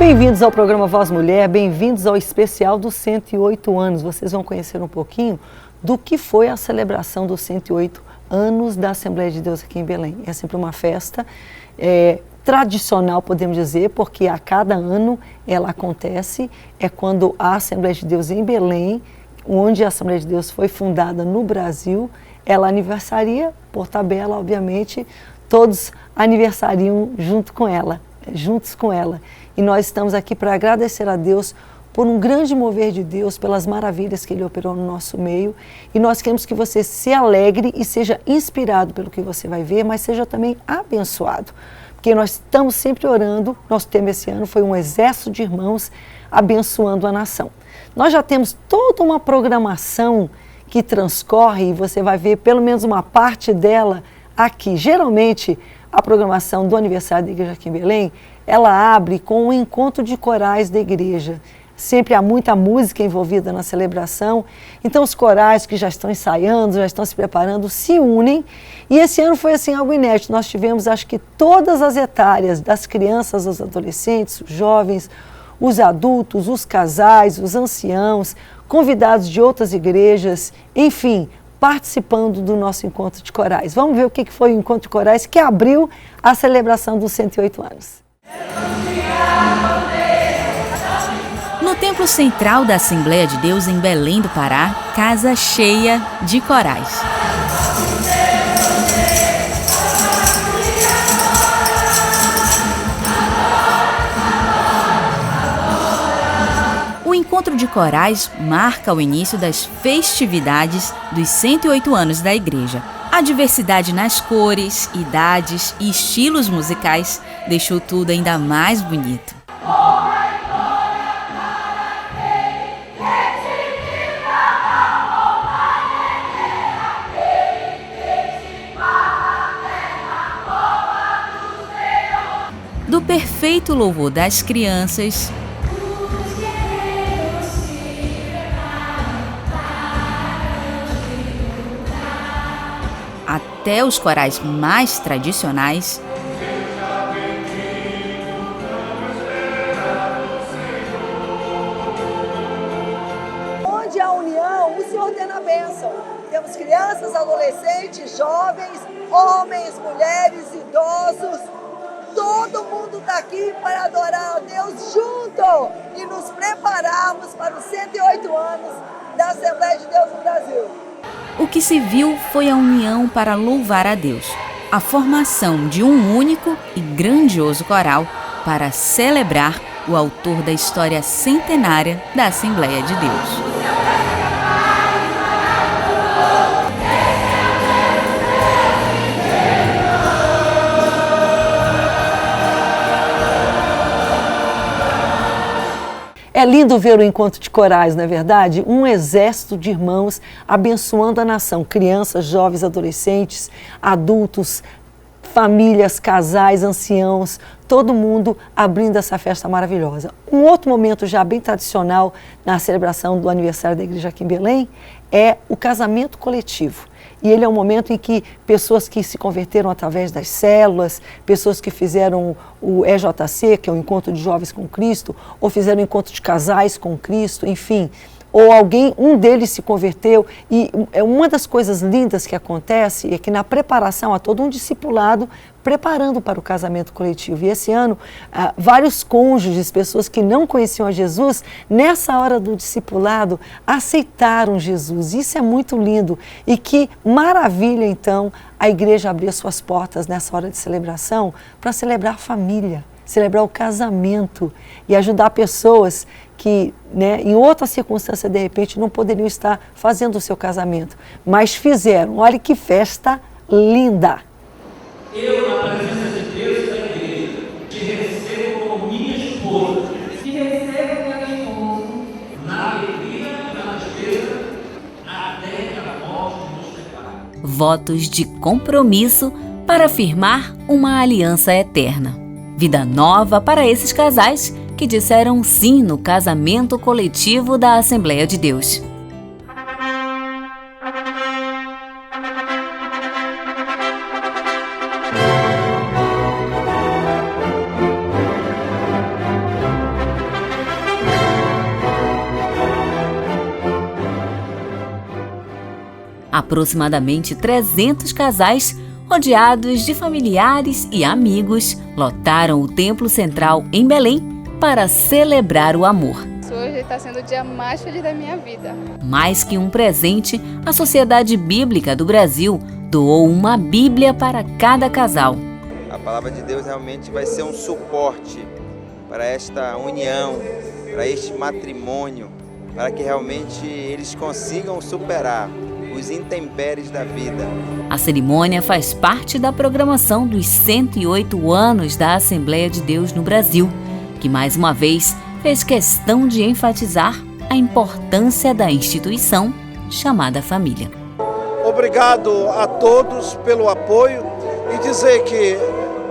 Bem-vindos ao programa Voz Mulher, bem-vindos ao especial dos 108 anos. Vocês vão conhecer um pouquinho do que foi a celebração dos 108 anos da Assembleia de Deus aqui em Belém. É sempre uma festa tradicional, podemos dizer, porque a cada ano ela acontece. É quando a Assembleia de Deus em Belém, onde a Assembleia de Deus foi fundada no Brasil, ela aniversaria, por tabela, obviamente, todos aniversariam juntos com ela. E nós estamos aqui para agradecer a Deus por um grande mover de Deus, pelas maravilhas que Ele operou no nosso meio. E nós queremos que você se alegre e seja inspirado pelo que você vai ver, mas seja também abençoado. Porque nós estamos sempre orando, nosso tema esse ano foi um exército de irmãos abençoando a nação. Nós já temos toda uma programação que transcorre e você vai ver pelo menos uma parte dela aqui. Geralmente, a programação do aniversário da igreja aqui em Belém, ela abre com um encontro de corais da igreja. Sempre há muita música envolvida na celebração, então os corais que já estão ensaiando, já estão se preparando, se unem. E esse ano foi assim algo inédito. Nós tivemos, acho que todas as etárias, das crianças aos adolescentes, os jovens, os adultos, os casais, os anciãos, convidados de outras igrejas, enfim, participando do nosso encontro de corais. Vamos ver o que foi o encontro de corais que abriu a celebração dos 108 anos. No templo central da Assembleia de Deus em Belém do Pará, casa cheia de corais. O encontro de corais marca o início das festividades dos 108 anos da igreja. A diversidade nas cores, idades e estilos musicais deixou tudo ainda mais bonito. Do perfeito louvor das crianças até os corais mais tradicionais, onde há união, o Senhor tem a bênção. Temos crianças, adolescentes, jovens, homens, mulheres, idosos. Todo mundo está aqui para adorar a Deus junto e nos prepararmos para os 108 anos da Assembleia de Deus no Brasil. O que se viu foi a união para louvar a Deus, a formação de um único e grandioso coral para celebrar o autor da história centenária da Assembleia de Deus. É lindo ver o encontro de corais, não é verdade? Um exército de irmãos abençoando a nação. Crianças, jovens, adolescentes, adultos, famílias, casais, anciãos, todo mundo abrindo essa festa maravilhosa. Um outro momento já bem tradicional na celebração do aniversário da igreja aqui em Belém é o casamento coletivo. E ele é um momento em que pessoas que se converteram através das células, pessoas que fizeram o EJC, que é o Encontro de Jovens com Cristo, ou fizeram o Encontro de Casais com Cristo, enfim, ou um deles se converteu. E uma das coisas lindas que acontece é que na preparação há todo um discipulado preparando para o casamento coletivo. E esse ano, vários cônjuges, pessoas que não conheciam a Jesus, nessa hora do discipulado, aceitaram Jesus. Isso é muito lindo. E que maravilha, então, a igreja abrir as suas portas nessa hora de celebração para celebrar a família, celebrar o casamento e ajudar pessoas que, em outra circunstância, de repente, não poderiam estar fazendo o seu casamento, mas fizeram. Olha que festa linda! Eu, na presença de Deus e da igreja, te recebo como minha esposa. Te recebo como meu esposo. Na alegria e na tristeza, até que a morte nos separe. Votos de compromisso para firmar uma aliança eterna. Vida nova para esses casais que disseram sim no casamento coletivo da Assembleia de Deus. Aproximadamente 300 casais, rodeados de familiares e amigos, lotaram o Templo Central em Belém para celebrar o amor. Hoje está sendo o dia mais feliz da minha vida. Mais que um presente, a Sociedade Bíblica do Brasil doou uma Bíblia para cada casal. A palavra de Deus realmente vai ser um suporte para esta união, para este matrimônio, para que realmente eles consigam superar os intempéries da vida. A cerimônia faz parte da programação dos 108 anos da Assembleia de Deus no Brasil, que mais uma vez fez questão de enfatizar a importância da instituição chamada família. Obrigado a todos pelo apoio e dizer que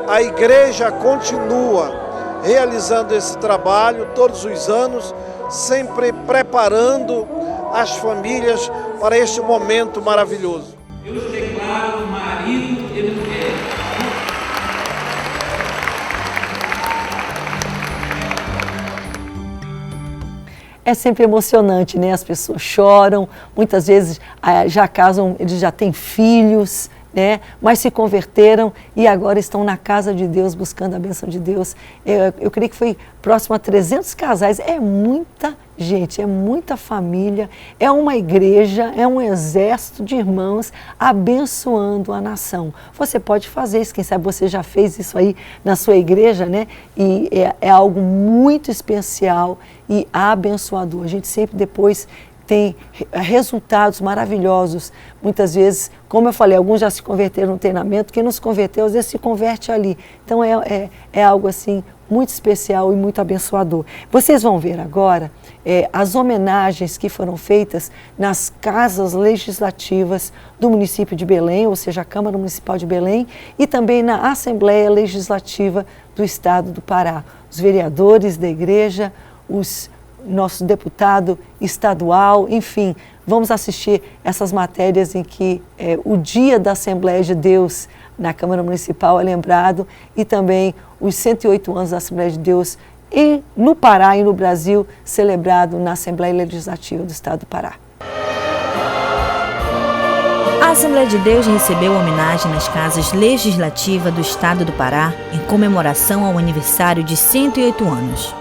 a igreja continua realizando esse trabalho todos os anos, sempre preparando as famílias para este momento maravilhoso. Eu os declaro marido e mulher. É sempre emocionante, né? As pessoas choram, muitas vezes já casam, eles já têm filhos, né? Mas se converteram e agora estão na casa de Deus, buscando a bênção de Deus. Eu creio que foi próximo a 300 casais, é muita gente, é muita família, é uma igreja, é um exército de irmãos abençoando a nação. Você pode fazer isso, quem sabe você já fez isso aí na sua igreja, né? E é algo muito especial e abençoador. A gente sempre depois tem resultados maravilhosos. Muitas vezes, como eu falei, alguns já se converteram no treinamento, quem não se converteu, às vezes se converte ali. Então é algo assim muito especial e muito abençoador. Vocês vão ver agora as homenagens que foram feitas nas casas legislativas do município de Belém, ou seja, a Câmara Municipal de Belém, e também na Assembleia Legislativa do Estado do Pará. Os vereadores da igreja, nosso deputado estadual, enfim, vamos assistir essas matérias em que o dia da Assembleia de Deus na Câmara Municipal é lembrado e também os 108 anos da Assembleia de Deus no Pará e no Brasil, celebrado na Assembleia Legislativa do Estado do Pará. A Assembleia de Deus recebeu homenagem nas casas legislativas do Estado do Pará em comemoração ao aniversário de 108 anos.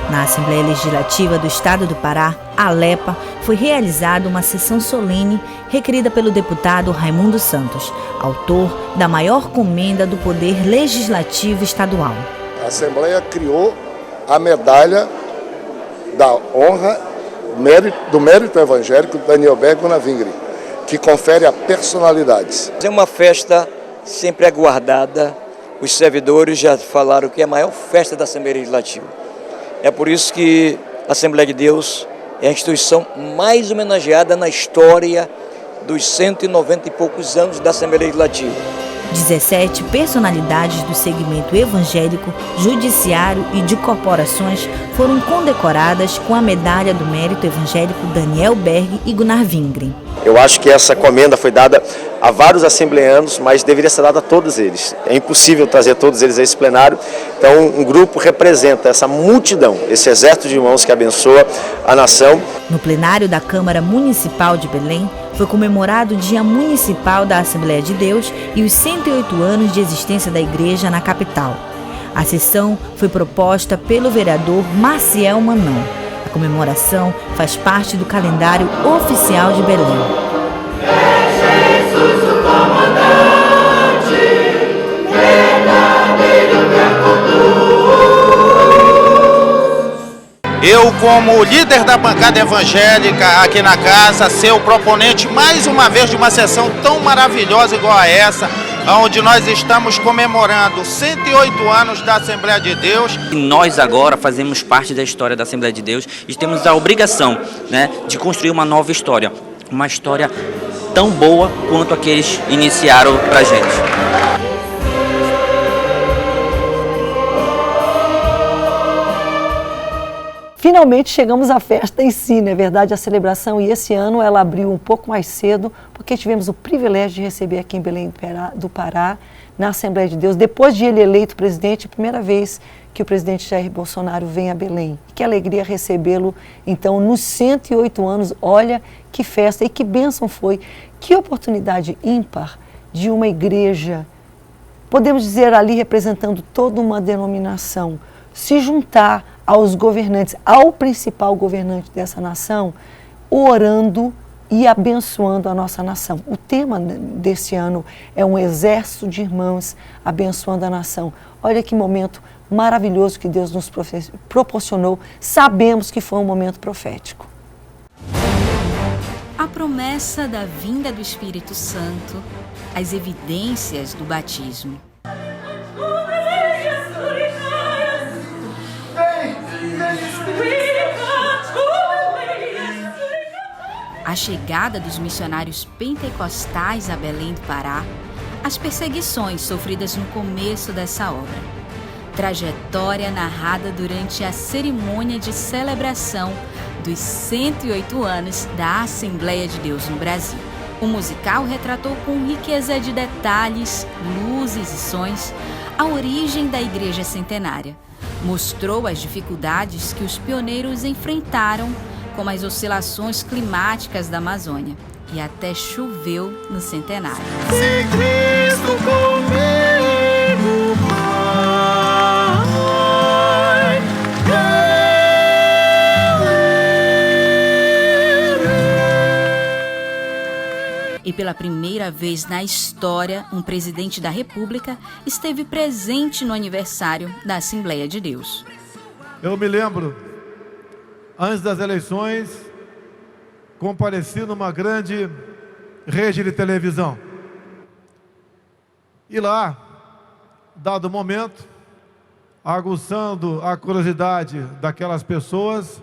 Na Assembleia Legislativa do Estado do Pará, Alepa, foi realizada uma sessão solene requerida pelo deputado Raimundo Santos, autor da maior comenda do Poder Legislativo Estadual. A Assembleia criou a medalha da honra do mérito evangélico Daniel Berg e Gunnar Wingren, que confere a personalidades. É uma festa sempre aguardada, os servidores já falaram que é a maior festa da Assembleia Legislativa. É por isso que a Assembleia de Deus é a instituição mais homenageada na história dos 190 e poucos anos da Assembleia Legislativa. 17 personalidades do segmento evangélico, judiciário e de corporações foram condecoradas com a medalha do mérito evangélico Daniel Berg e Gunnar Wingren. Eu acho que essa comenda foi dada a vários assembleanos, mas deveria ser dada a todos eles. É impossível trazer todos eles a esse plenário, então um grupo representa essa multidão, esse exército de irmãos que abençoa a nação. No plenário da Câmara Municipal de Belém, foi comemorado o Dia Municipal da Assembleia de Deus e os 108 anos de existência da igreja na capital. A sessão foi proposta pelo vereador Maciel Manão. A comemoração faz parte do calendário oficial de Belém. É Jesus o comandante, verdadeiro Eu, como líder da bancada evangélica aqui na casa, ser o proponente mais uma vez de uma sessão tão maravilhosa igual a essa, onde nós estamos comemorando 108 anos da Assembleia de Deus. E nós agora fazemos parte da história da Assembleia de Deus e temos a obrigação, de construir uma nova história. Uma história tão boa quanto aqueles iniciaram pra gente. Finalmente finalmente chegamos à festa em si, não é verdade? A celebração, e esse ano ela abriu um pouco mais cedo, porque tivemos o privilégio de receber aqui em Belém do Pará, na Assembleia de Deus, depois de ele eleito presidente, a primeira vez que o presidente Jair Bolsonaro vem a Belém. Que alegria recebê-lo, então, nos 108 anos. Olha que festa e que bênção foi, que oportunidade ímpar de uma igreja, podemos dizer ali representando toda uma denominação, se juntar aos governantes, ao principal governante dessa nação, orando e abençoando a nossa nação. O tema desse ano é um exército de irmãos abençoando a nação. Olha que momento maravilhoso que Deus nos proporcionou. Sabemos que foi um momento profético. A promessa da vinda do Espírito Santo, as evidências do batismo. A chegada dos missionários pentecostais a Belém do Pará, as perseguições sofridas no começo dessa obra, trajetória narrada durante a cerimônia de celebração dos 108 anos da Assembleia de Deus no Brasil. O musical retratou com riqueza de detalhes, luzes e sons a origem da Igreja Centenária. Mostrou as dificuldades que os pioneiros enfrentaram, como as oscilações climáticas da Amazônia, e até choveu no centenário. Se Cristo comigo vai, E pela primeira vez na história, um presidente da República esteve presente no aniversário da Assembleia de Deus. Eu me lembro, antes das eleições, compareci numa grande rede de televisão. E lá, dado o momento, aguçando a curiosidade daquelas pessoas,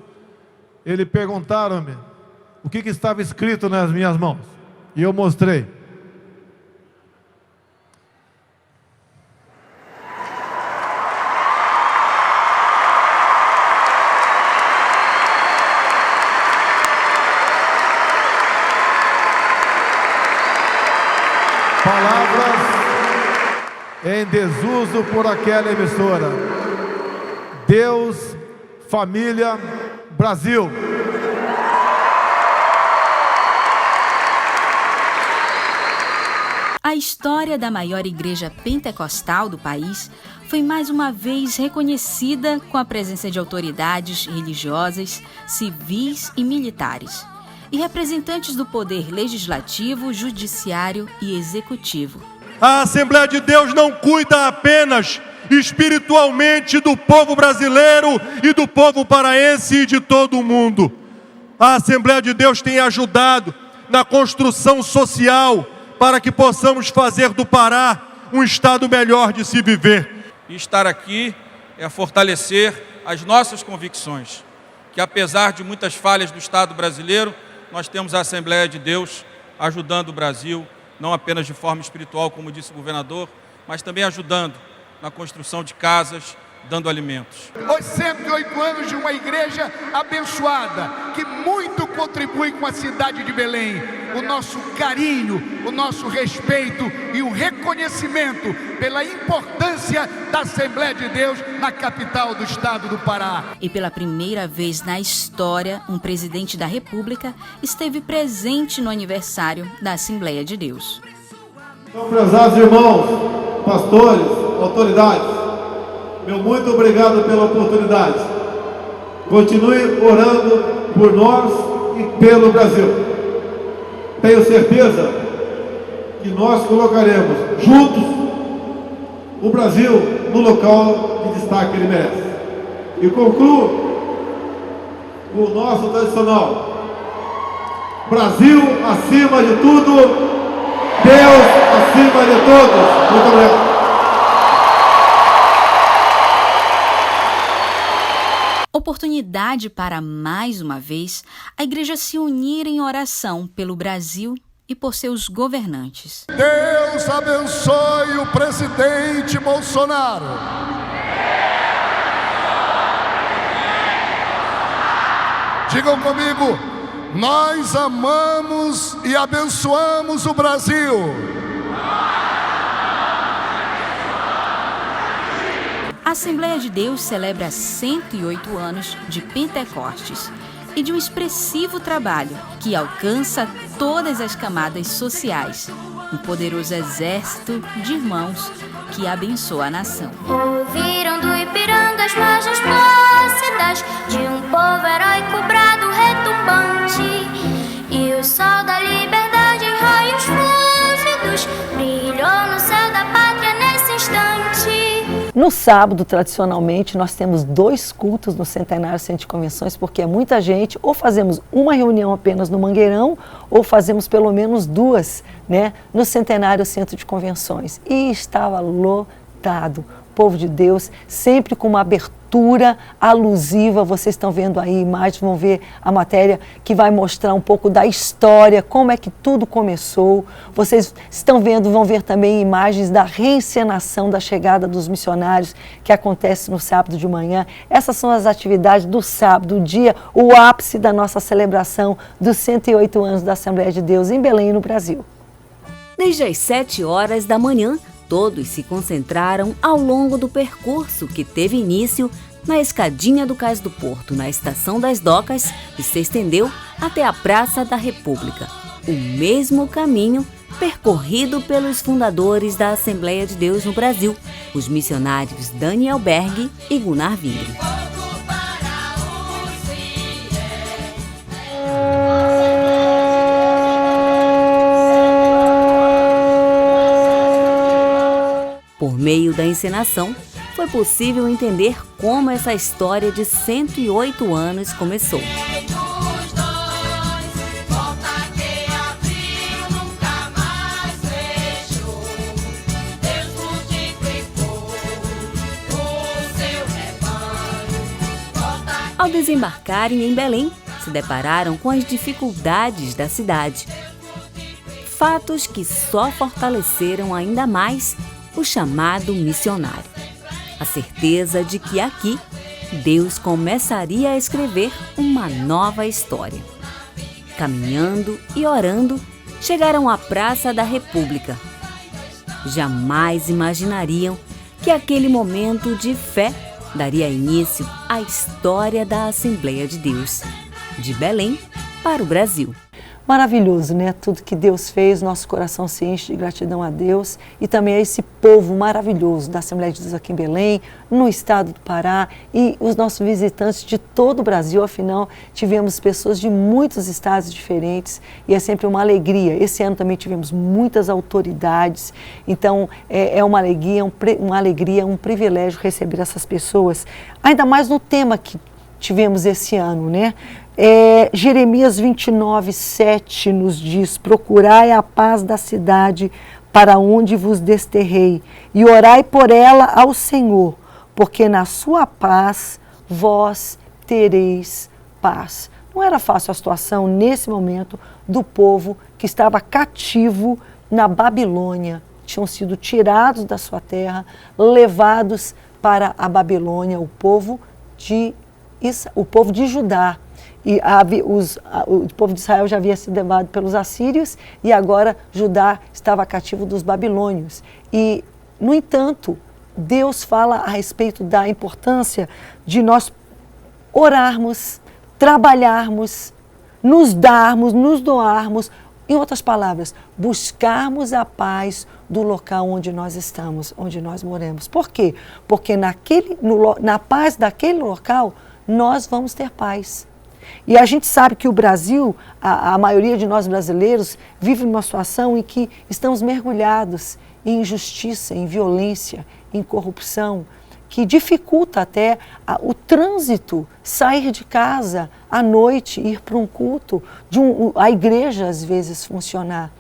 eles perguntaram-me o que estava escrito nas minhas mãos. E eu mostrei. Palavras em desuso por aquela emissora. Deus, família, Brasil. A história da maior igreja pentecostal do país foi mais uma vez reconhecida com a presença de autoridades religiosas, civis e militares, e representantes do poder legislativo, judiciário e executivo. A Assembleia de Deus não cuida apenas espiritualmente do povo brasileiro e do povo paraense e de todo o mundo. A Assembleia de Deus tem ajudado na construção social para que possamos fazer do Pará um estado melhor de se viver. E estar aqui é fortalecer as nossas convicções, que apesar de muitas falhas do Estado brasileiro, nós temos a Assembleia de Deus ajudando o Brasil, não apenas de forma espiritual, como disse o governador, mas também ajudando na construção de casas, dando alimentos. Os 108 anos de uma igreja abençoada, que muito contribui com a cidade de Belém. O nosso carinho, o nosso respeito e o reconhecimento pela importância da Assembleia de Deus na capital do estado do Pará. E pela primeira vez na história, um presidente da República esteve presente no aniversário da Assembleia de Deus. Então, prezados irmãos, pastores, autoridades, meu muito obrigado pela oportunidade. Continue orando por nós e pelo Brasil. Tenho certeza que nós colocaremos juntos o Brasil no local de destaque que ele merece. E concluo com o nosso tradicional: Brasil acima de tudo, Deus acima de todos. Muito obrigado. Oportunidade para, mais uma vez, a igreja se unir em oração pelo Brasil e por seus governantes. Deus abençoe o presidente Bolsonaro. Digam comigo, nós amamos e abençoamos o Brasil. A Assembleia de Deus celebra 108 anos de Pentecostes e de um expressivo trabalho que alcança todas as camadas sociais. Um poderoso exército de irmãos que abençoa a nação. Ouviram do Ipiranga as margens plácidas de um povo heróico brado retumbante, e o sol da liberdade em raios fúlgidos brilhou no céu da pátria nesse instante. No sábado, tradicionalmente, nós temos 2 cultos no Centenário Centro de Convenções, porque é muita gente, ou fazemos uma reunião apenas no Mangueirão, ou fazemos pelo menos 2, né, no Centenário Centro de Convenções. E estava lotado. Povo de Deus, sempre com uma abertura alusiva. Vocês estão vendo aí imagens, vão ver a matéria que vai mostrar um pouco da história, como é que tudo começou. Vocês estão vendo, vão ver também imagens da reencenação da chegada dos missionários, que acontece no sábado de manhã. Essas são as atividades do sábado, o dia, o ápice da nossa celebração dos 108 anos da Assembleia de Deus em Belém, no Brasil. Desde as 7 horas da manhã, todos se concentraram ao longo do percurso que teve início na escadinha do Cais do Porto, na Estação das Docas, e se estendeu até a Praça da República. O mesmo caminho percorrido pelos fundadores da Assembleia de Deus no Brasil, os missionários Daniel Berg e Gunnar Vingre. Por meio da encenação, foi possível entender como essa história de 108 anos começou. Ao desembarcarem em Belém, se depararam com as dificuldades da cidade. Fatos que só fortaleceram ainda mais o chamado missionário. A certeza de que aqui Deus começaria a escrever uma nova história. Caminhando e orando, chegaram à Praça da República. Jamais imaginariam que aquele momento de fé daria início à história da Assembleia de Deus, de Belém para o Brasil. Maravilhoso, né? Tudo que Deus fez, nosso coração se enche de gratidão a Deus e também a esse povo maravilhoso da Assembleia de Deus aqui em Belém, no estado do Pará, e os nossos visitantes de todo o Brasil. Afinal, tivemos pessoas de muitos estados diferentes e é sempre uma alegria. Esse ano também tivemos muitas autoridades, então é uma alegria, um privilégio receber essas pessoas, ainda mais no tema que tivemos esse ano, né? Jeremias 29:7 nos diz: procurai a paz da cidade para onde vos desterrei, e orai por ela ao Senhor, porque na sua paz vós tereis paz. Não era fácil a situação nesse momento do povo que estava cativo na Babilônia. Tinham sido tirados da sua terra, levados para a Babilônia, o povo de Judá. E o povo de Israel já havia sido levado pelos assírios e agora Judá estava cativo dos babilônios. E, no entanto, Deus fala a respeito da importância de nós orarmos, trabalharmos, nos darmos, nos doarmos, em outras palavras, buscarmos a paz do local onde nós estamos, onde nós moramos. Por quê? Porque na paz daquele local, nós vamos ter paz. E a gente sabe que o Brasil, a maioria de nós brasileiros, vive numa situação em que estamos mergulhados em injustiça, em violência, em corrupção, que dificulta até o trânsito, sair de casa à noite, ir para um culto, a igreja às vezes funcionar.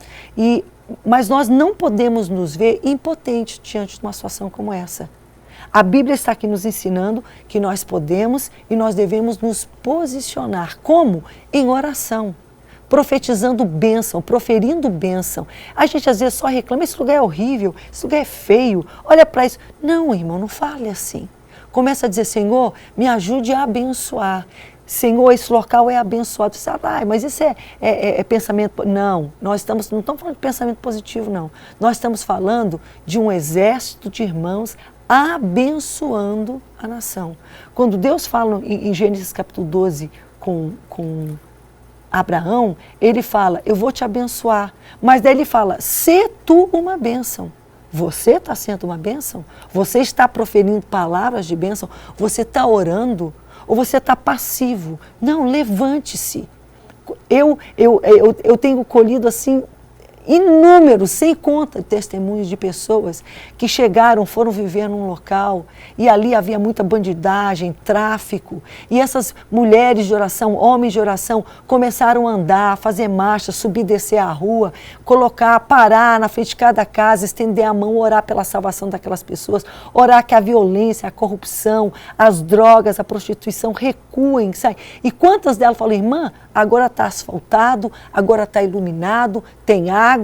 Mas nós não podemos nos ver impotentes diante de uma situação como essa. A Bíblia está aqui nos ensinando que nós podemos e nós devemos nos posicionar. Como? Em oração, profetizando bênção, proferindo bênção. A gente às vezes só reclama: esse lugar é horrível, esse lugar é feio, olha para isso. Não, irmão, não fale assim. Começa a dizer: Senhor, me ajude a abençoar. Senhor, esse local é abençoado. Você sabe, mas isso é pensamento... Não, não estamos falando de pensamento positivo, não. Nós estamos falando de um exército de irmãos abençoando a nação. Quando Deus fala em Gênesis capítulo 12 com Abraão, ele fala, eu vou te abençoar. Mas daí ele fala, sê tu uma bênção. Você está sendo uma bênção? Você está proferindo palavras de bênção? Você está orando? Ou você está passivo? Não, levante-se. Eu tenho colhido assim inúmeros, sem conta, testemunhos de pessoas que chegaram, foram viver num local e ali havia muita bandidagem, tráfico. E essas mulheres de oração, homens de oração, começaram a andar, fazer marcha, subir e descer a rua, parar na frente de cada casa, estender a mão, orar pela salvação daquelas pessoas, orar que a violência, a corrupção, as drogas, a prostituição recuem, sai. E quantas delas falam, irmã, agora está asfaltado, agora está iluminado, tem água.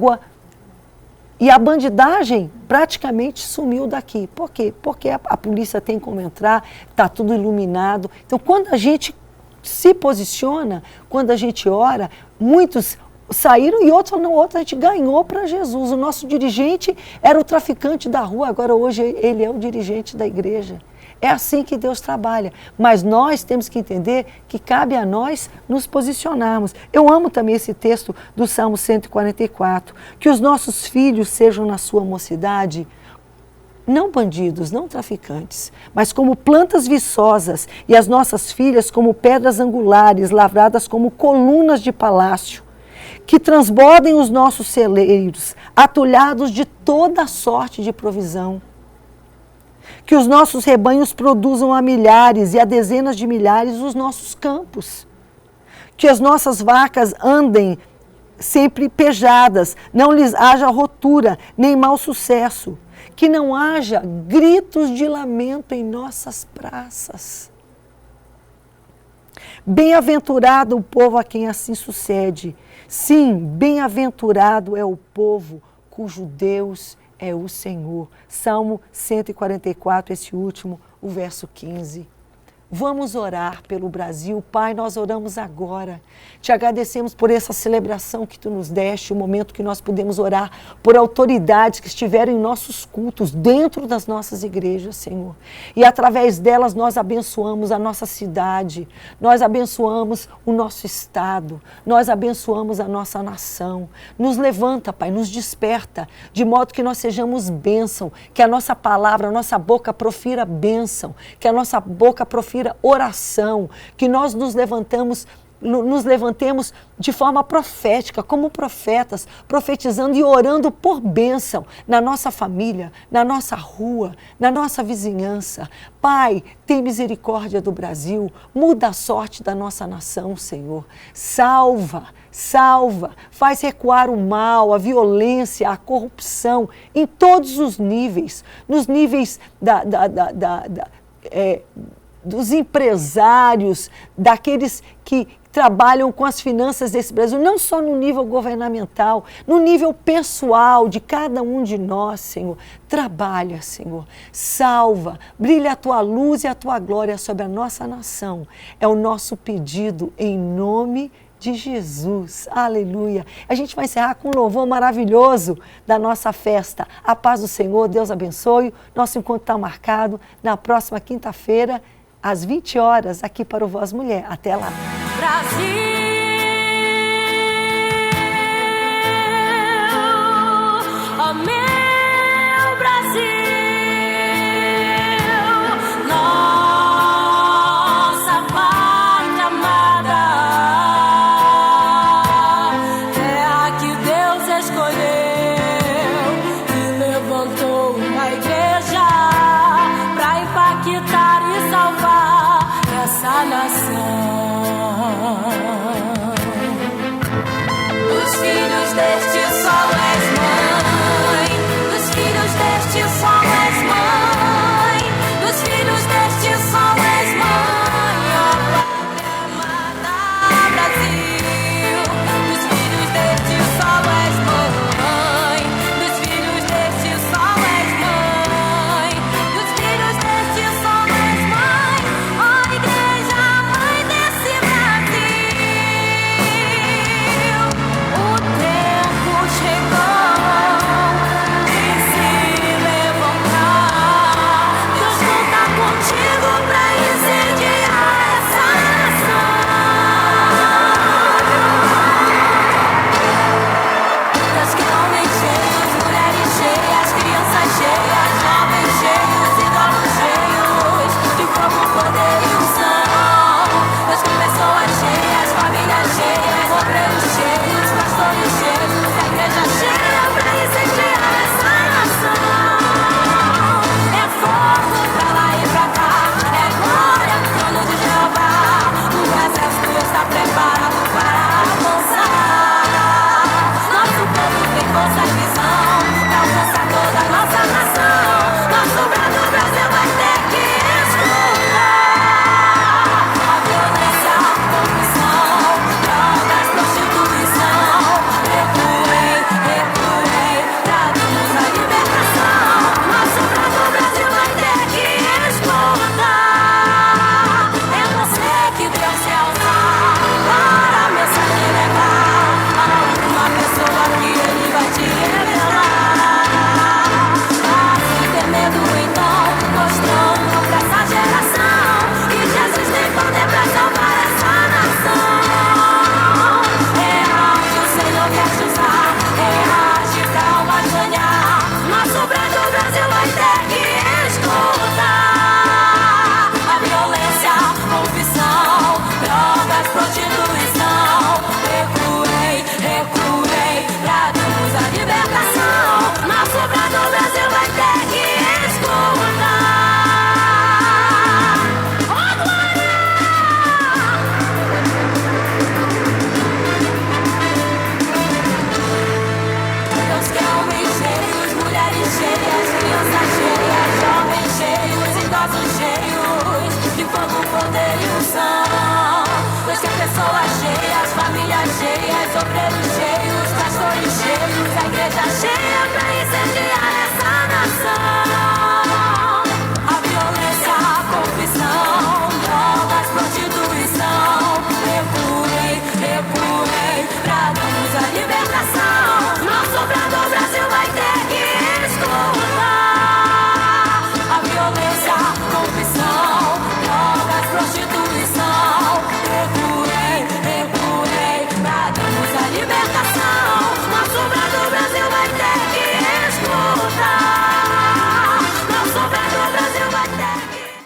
E a bandidagem praticamente sumiu daqui. Por quê? Porque a polícia tem como entrar, está tudo iluminado. Então, quando a gente se posiciona, quando a gente ora, muitos saíram e outros falaram, não, outros a gente ganhou para Jesus. O nosso dirigente era o traficante da rua, agora hoje ele é o dirigente da igreja. É assim que Deus trabalha, mas nós temos que entender que cabe a nós nos posicionarmos. Eu amo também esse texto do Salmo 144, que os nossos filhos sejam na sua mocidade, não bandidos, não traficantes, mas como plantas viçosas e as nossas filhas como pedras angulares, lavradas como colunas de palácio, que transbordem os nossos celeiros, atulhados de toda sorte de provisão. Que os nossos rebanhos produzam a milhares e a dezenas de milhares os nossos campos. Que as nossas vacas andem sempre pejadas, não lhes haja rotura, nem mau sucesso. Que não haja gritos de lamento em nossas praças. Bem-aventurado o povo a quem assim sucede. Sim, bem-aventurado é o povo cujo Deus é o Senhor. Salmo 144, esse último, o verso 15. Vamos orar pelo Brasil. Pai, nós oramos agora. Te agradecemos por essa celebração que Tu nos deste, o momento que nós podemos orar por autoridades que estiveram em nossos cultos, dentro das nossas igrejas, Senhor. E através delas nós abençoamos a nossa cidade, nós abençoamos o nosso estado, nós abençoamos a nossa nação. Nos levanta, Pai, nos desperta, de modo que nós sejamos bênção, que a nossa palavra, a nossa boca profira bênção, que a nossa boca profira oração, que nós nos levantemos nos levantemos de forma profética, como profetas, profetizando e orando por bênção na nossa família, na nossa rua, na nossa vizinhança. Pai, tem misericórdia do Brasil, muda a sorte da nossa nação, Senhor. Salva, faz recuar o mal, a violência, a corrupção, em todos os níveis, nos níveis dos empresários, daqueles que trabalham com as finanças desse Brasil, não só no nível governamental, no nível pessoal de cada um de nós, Senhor. Trabalha, Senhor, salva, brilha a Tua luz e a Tua glória sobre a nossa nação. É o nosso pedido em nome de Jesus. Aleluia. A gente vai encerrar com um louvor maravilhoso da nossa festa. A paz do Senhor, Deus abençoe. Nosso encontro está marcado na próxima quinta-feira, às 20 horas, aqui para o Voz Mulher. Até lá. Brasil, ó meu Brasil, nossa pátria amada, é a que Deus escolheu e levantou uma igreja para impactar e salvar essa nação. Dos filhos deste sol és mãe, dos filhos deste sol és mãe, dos filhos deste sol és mãe, ó pátria amada Brasil. Dos filhos deste sol és mãe, dos filhos deste sol és mãe, dos filhos deste sol és mãe, ó igreja mãe desse igreja cheia pra receber.